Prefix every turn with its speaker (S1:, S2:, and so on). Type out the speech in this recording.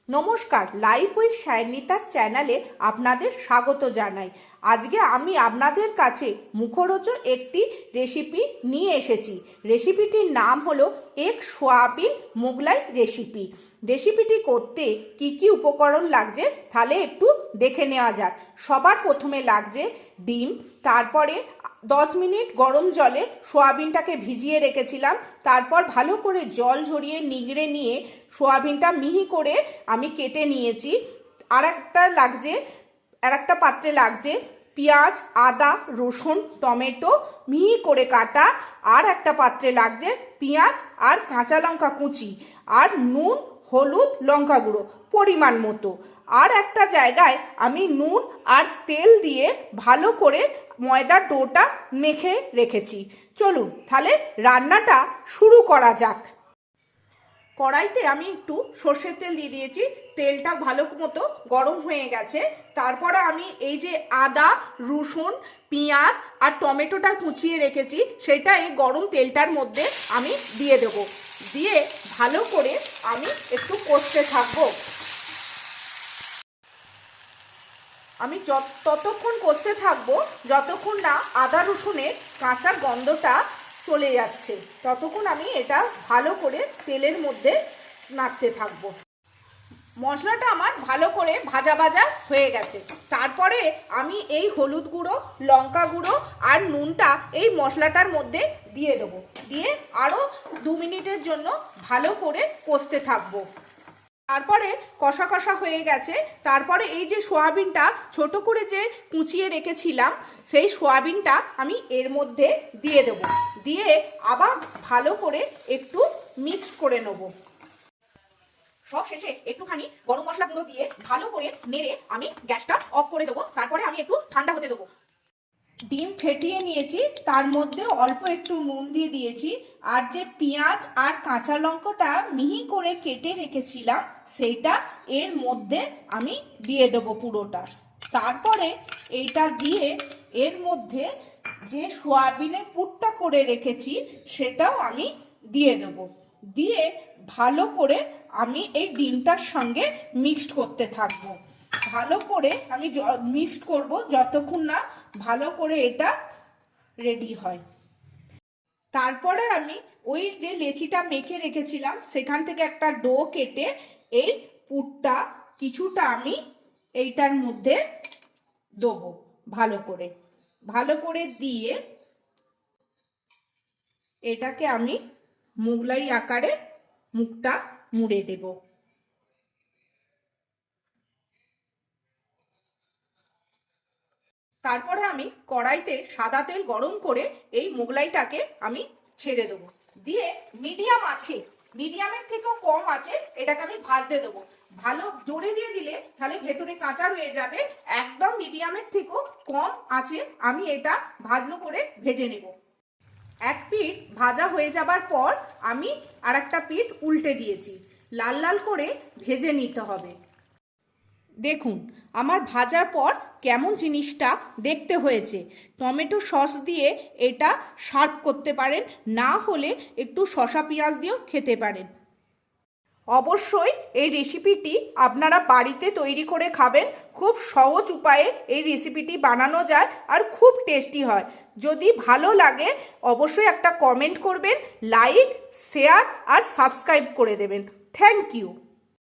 S1: নমস্কার, life with সায়নিতার চ্যানেলে আপনাদের স্বাগত জানাই। আজকে আমি আপনাদের কাছে মুখরোচক একটি রেসিপি নিয়ে এসেছি। রেসিপিটির নাম হলো এক সোয়াবিন মোগলাই রেসিপি। রেসিপিটি করতে কি কি উপকরণ লাগছে তাহলে একটু দেখে নেওয়া যাক। সবার প্রথমে লাগছে ডিম, তারপরে 10 মিনিট গরম জলে সোয়াবিনটাকে ভিজিয়ে রেখেছিলাম। তারপর ভালো করে জল ঝরিয়ে নিগড়ে নিয়ে সোয়াবিনটা মিহি করে আমি কেটে নিয়েছি। আর একটা পাত্রে লাগছে পেঁয়াজ, আদা, রসুন, টমেটো মিহি করে কাটা। আর একটা পাত্রে লাগছে পেঁয়াজ আর কাঁচা লঙ্কা কুচি, আর নুন, হলুদ, লঙ্কা গুঁড়ো পরিমাণ মতো। আর একটা জায়গায় আমি নুন আর তেল দিয়ে ভালো করে ময়দার ডোটা মেখে রেখেছি। চলুন তাহলে রান্নাটা শুরু করা যাক। কড়াইতে আমি একটু সর্ষের তেল দিয়ে দিয়েছি। তেলটা ভালো মতো গরম হয়ে গেছে। তারপরে আমি এই যে আদা, রসুন, পেঁয়াজ আর টমেটোটা কুচিয়ে রেখেছি সেটা এই গরম তেলটার মধ্যে আমি দিয়ে দেব। দিয়ে ভালো করে আমি একটু কষতে থাকবো। আমি ততক্ষণ কষতে থাকবো যতক্ষণ না আদা রসুনের কাঁচা গন্ধটা চলে যাচ্ছে। ততক্ষণ আমি এটা ভালো করে তেলের মধ্যে নাড়তে থাকবো। মশলাটা আমার ভালো করে ভাজা ভাজা হয়ে গেছে। তারপরে আমি এই হলুদ গুঁড়ো, লঙ্কা গুঁড়ো আর নুনটা এই মশলাটার মধ্যে দিয়ে দেবো। দিয়ে আরও 2 মিনিটের জন্য ভালো করে কষতে থাকবো। তারপরে কষা কষা হয়ে গেছে। তারপরে এই যে সোয়াবিনটা ছোট করে যে কুচিয়ে রেখেছিলাম সেই সোয়াবিনটা আমি এর মধ্যে দিয়ে দেব। দিয়ে আবার ভালো করে একটু মিক্স করে নেব। সব শেষে একটুখানি গরম মশলা গুঁড়ো দিয়ে ভালো করে নেড়ে আমি গ্যাসটা অফ করে দেবো। তারপরে আমি একটু ঠান্ডা হতে দেবো। ডিম ফেটিয়ে নিয়েছি, তার মধ্যে অল্প একটু নুন দিয়ে দিয়েছি। আর যে পেঁয়াজ আর কাঁচা লঙ্কাটা মিহি করে কেটে রেখেছিলাম সেইটা এর মধ্যে আমি দিয়ে দেবো পুরোটা। তারপরে এইটা দিয়ে এর মধ্যে যে সোয়াবিনের পুরটা করে রেখেছি সেটাও আমি দিয়ে দেবো। দিয়ে ভালো করে আমি এই ডিমটার সঙ্গে মিক্সড করতে থাকবো। ভালো করে আমি মিক্সড করব যতক্ষণ না ভালো করে এটা রেডি হয়। তারপরে আমি ওই যে লেচিটা মেখে রেখেছিলাম সেখান থেকে একটা ডো কেটে এই পুরটা কিছুটা আমি এইটার মধ্যে দেবো। ভালো করে দিয়ে এটাকে আমি মোগলাই আকারে মুখটা মুড়ে দেব। তারপরে আমি কড়াইতে সাদা তেল গরম করে এই মোগলাইটাকে আমি ছেড়ে দেবো। দিয়ে মিডিয়ামের থেকেও কম আছে এটাকে আমি ভাজতে দেবো। ভালো জোরে দিয়ে দিলে তাহলে ভেতরে কাঁচা রয়ে যাবে। একদম মিডিয়ামের থেকেও কম আছে আমি এটা ভালো করে ভেজে নেব। এক পিঠ ভাজা হয়ে যাবার পর আমি আর একটা পিঠ উল্টে দিয়েছি। লাল লাল করে ভেজে নিতে হবে। দেখুন আমার ভাজার পর কেমন জিনিসটা দেখতে হয়েছে। টমেটো সস দিয়ে এটা সার্ভ করতে পারেন, না হলে একটু শসা পেঁয়াজ দিয়েও খেতে পারেন। অবশ্যই এই রেসিপিটি আপনারা বাড়িতে তৈরি করে খাবেন। খুব সহজ উপায়ে এই রেসিপিটি বানানো যায় আর খুব টেস্টি হয়। যদি ভালো লাগে অবশ্যই একটা কমেন্ট করবেন, লাইক, শেয়ার আর সাবস্ক্রাইব করে দেবেন। Thank you.